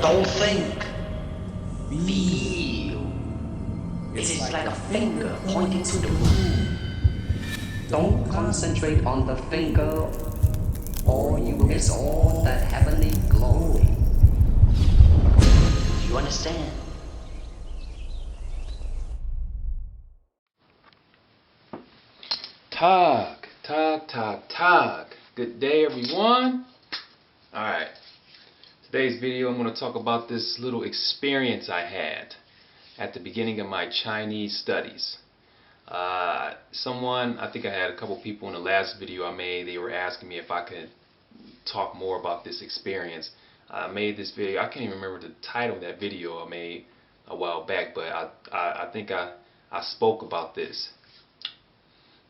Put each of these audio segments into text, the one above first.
Don't think. Feel. It is like a finger pointing to the moon. Don't concentrate on the finger, or you will miss all that heavenly glory. You understand? Tag. Good day, everyone. Alright, today's video I'm going to talk about this little experience I had at the beginning of my Chinese studies. I think I had a couple people in the last video I made, they were asking me if I could talk more about this experience. I made this video, I can't even remember the title of that video I made a while back, but I think I spoke about this.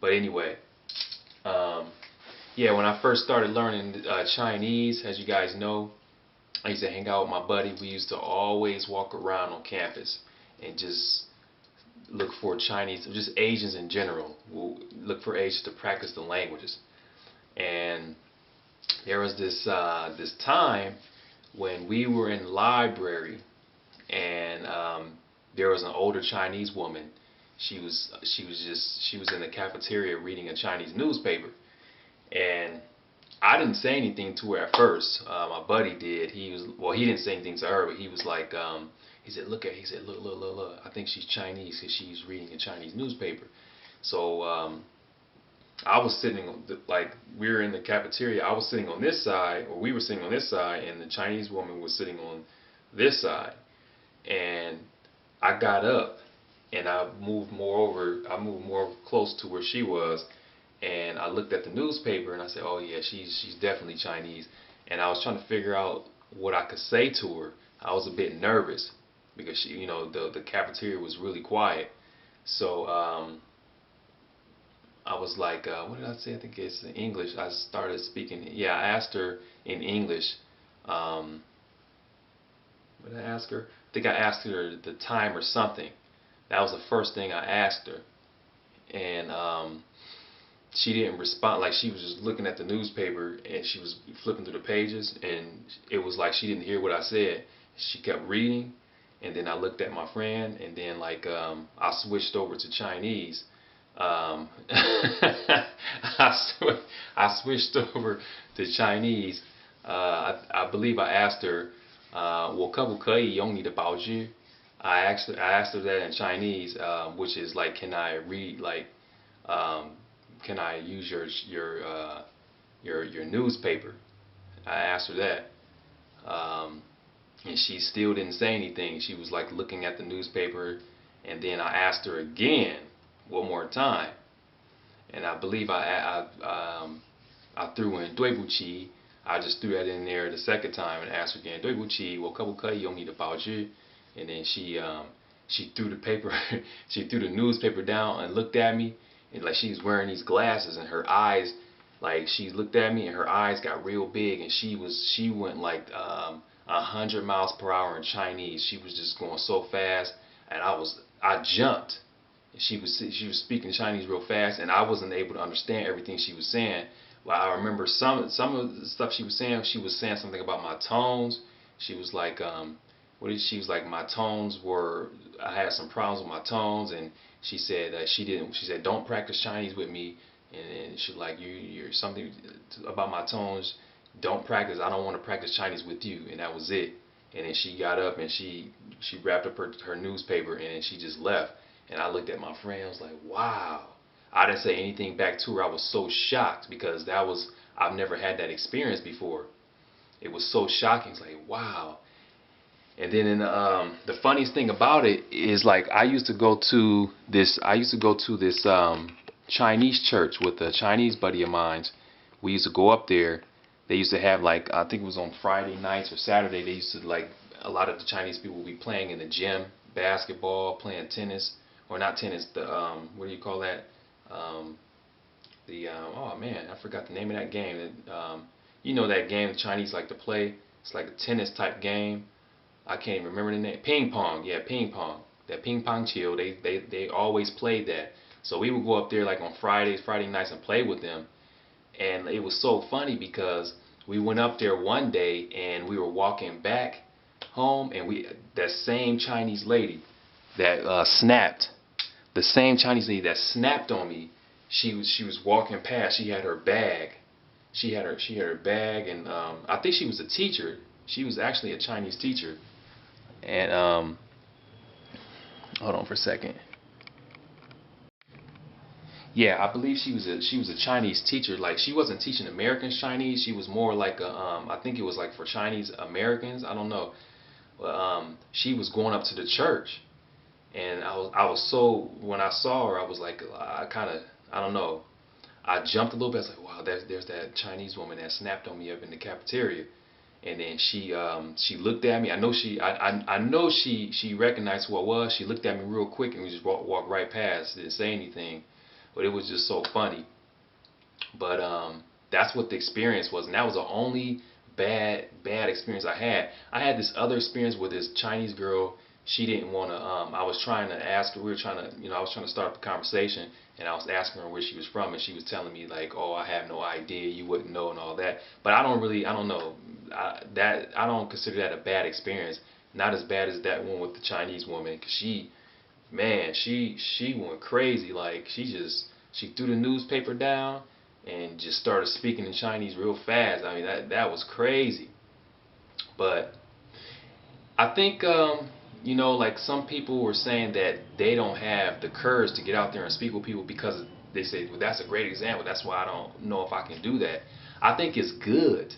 But anyway, yeah, when I first started learning Chinese, as you guys know, I used to hang out with my buddy. We used to always walk around on campus and just look for Chinese, just Asians in general. We'll look for Asians to practice the languages. And there was this time when we were in the library, and there was an older Chinese woman. She was in the cafeteria reading a Chinese newspaper, and I didn't say anything to her at first. My buddy did. He didn't say anything to her, but he was like, he said, look, I think she's Chinese because she's reading a Chinese newspaper. So I was sitting, we were in the cafeteria. I was sitting on this side, or we were sitting on this side, and the Chinese woman was sitting on this side. And I got up and I moved more close to where she was, and I looked at the newspaper and I said, oh yeah, she's definitely Chinese. And I was trying to figure out what I could say to her. I was a bit nervous because the cafeteria was really quiet. So I was like, what did I say? I think it's in English. I started speaking. Yeah, I asked her in English. What did I ask her? I think I asked her the time or something. That was the first thing I asked her. And she didn't respond. Like, she was just looking at the newspaper and she was flipping through the pages, and it was like she didn't hear what I said. She kept reading, and then I looked at my friend, and then I switched over to Chinese. I switched over to Chinese. I believe I asked her, 我可不可以用你的宝具? I asked her that in Chinese, which is like, can I read, can I use your newspaper? I asked her that, and she still didn't say anything. She was like looking at the newspaper, and then I asked her again, one more time, and I believe I threw in 对不起. I just threw that in there the second time and asked her again, 对不起，我可不可以用你的宝具? And then she threw the paper, she threw the newspaper down and looked at me, and like she was wearing these glasses, and her eyes, like she looked at me and her eyes got real big, and she went like 100 miles per hour in Chinese. She was just going so fast, and I jumped. She was speaking Chinese real fast, and I wasn't able to understand everything she was saying. Well, I remember some of the stuff she was saying. She was saying something about my tones. She was like, she was like, my tones were, I had some problems with my tones, and she said she said, don't practice Chinese with me, and she was like, you're something about my tones, don't practice, I don't want to practice Chinese with you, and that was it. And then she got up and she wrapped up her newspaper, and then she just left. And I looked at my friend, I was like, wow. I didn't say anything back to her. I was so shocked because I've never had that experience before. It was so shocking. It's like, wow. And then the funniest thing about it is, like, I used to go to this Chinese church with a Chinese buddy of mine. We used to go up there. They used to have, like, I think it was on Friday nights or Saturday, they used to, like, a lot of the Chinese people would be playing in the gym, basketball, playing tennis, or not tennis, what do you call that? Oh man, I forgot the name of that game. You know that game the Chinese like to play? It's like a tennis type game. I can't even remember the name. Ping pong, yeah, ping pong. That ping pong chill, they always played that. So we would go up there like on Friday nights and play with them. And it was so funny because we went up there one day and we were walking back home, and that same Chinese lady that snapped, the same Chinese lady that snapped on me, she was walking past. She had her bag. She had her bag, and I think she was a teacher. She was actually a Chinese teacher. And hold on for a second. Yeah, I believe she was a Chinese teacher. Like, she wasn't teaching Americans Chinese. She was more like a I think it was like for Chinese Americans. I don't know. But she was going up to the church, and I was so, when I saw her, I was like, I don't know. I jumped a little bit. I was like, wow, there's that Chinese woman that snapped on me up in the cafeteria. And then she looked at me. I know she recognized who I was. She looked at me real quick, and we just walked right past. Didn't say anything, but it was just so funny. But that's what the experience was, and that was the only bad experience I had. I had this other experience with this Chinese girl. She didn't want to. I was trying to ask her. We were trying to, I was trying to start up a conversation, and I was asking her where she was from, and she was telling me like, "Oh, I have no idea. You wouldn't know," and all that. But I don't know. I don't consider that a bad experience. Not as bad as that one with the Chinese woman, 'cause she went crazy. Like, she threw the newspaper down and just started speaking in Chinese real fast. I mean, that was crazy. But I think like, some people were saying that they don't have the courage to get out there and speak with people because they say, well, that's a great example. That's why I don't know if I can do that. I think it's good,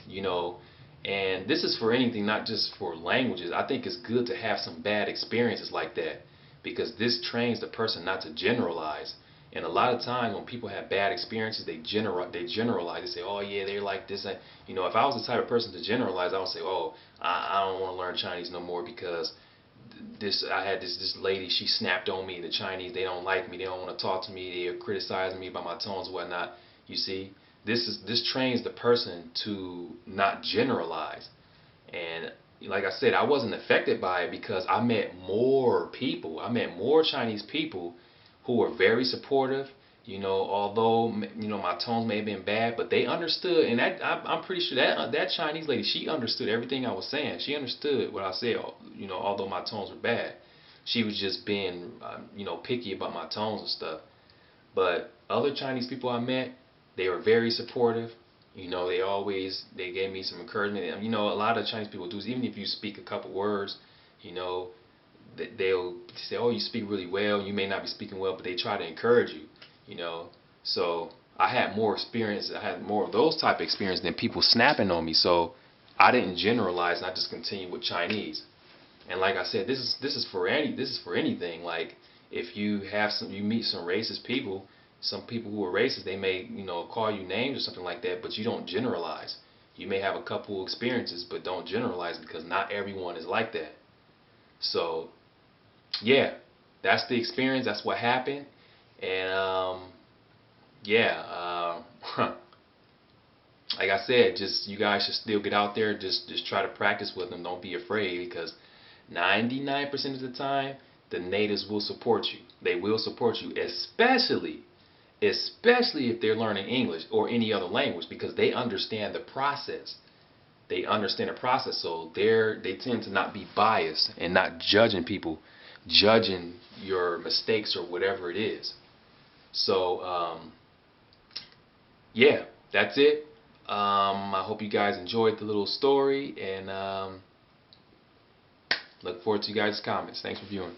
and this is for anything, not just for languages. I think it's good to have some bad experiences like that, because this trains the person not to generalize. And a lot of times when people have bad experiences, they generalize. They say, oh yeah, they're like this. And, if I was the type of person to generalize, I would say, oh, I don't want to learn Chinese no more because I had this lady, she snapped on me. The Chinese, they don't like me. They don't want to talk to me. They're criticizing me about my tones and whatnot. You see, this trains the person to not generalize. And like I said, I wasn't affected by it because I met more people. I met more Chinese people who were very supportive. Although my tones may have been bad, but they understood, and I'm pretty sure that Chinese lady, she understood everything I was saying. She understood what I said. Although my tones were bad, she was just being picky about my tones and stuff. But other Chinese people I met, they were very supportive. They gave me some encouragement. And, a lot of Chinese people do is, even if you speak a couple words, they'll say, oh, you speak really well. You may not be speaking well, but they try to encourage you. So I had more experience. I had more of those type of experience than people snapping on me. So I didn't generalize, and I just continued with Chinese. And like I said, this is for anything. Like, if you meet some racist people, some people who are racist, they may call you names or something like that, but you don't generalize. You may have a couple experiences, but don't generalize, because not everyone is like that. So yeah, that's the experience. That's what happened. And like I said, just, you guys should still get out there. Just try to practice with them. Don't be afraid, because 99% of the time, the natives will support you. They will support you, especially if they're learning English or any other language, because they understand the process. They understand the process, so they tend to not be biased and not judging people, judging your mistakes or whatever it is. So yeah, that's it. I hope you guys enjoyed the little story, and look forward to you guys' comments. Thanks for viewing.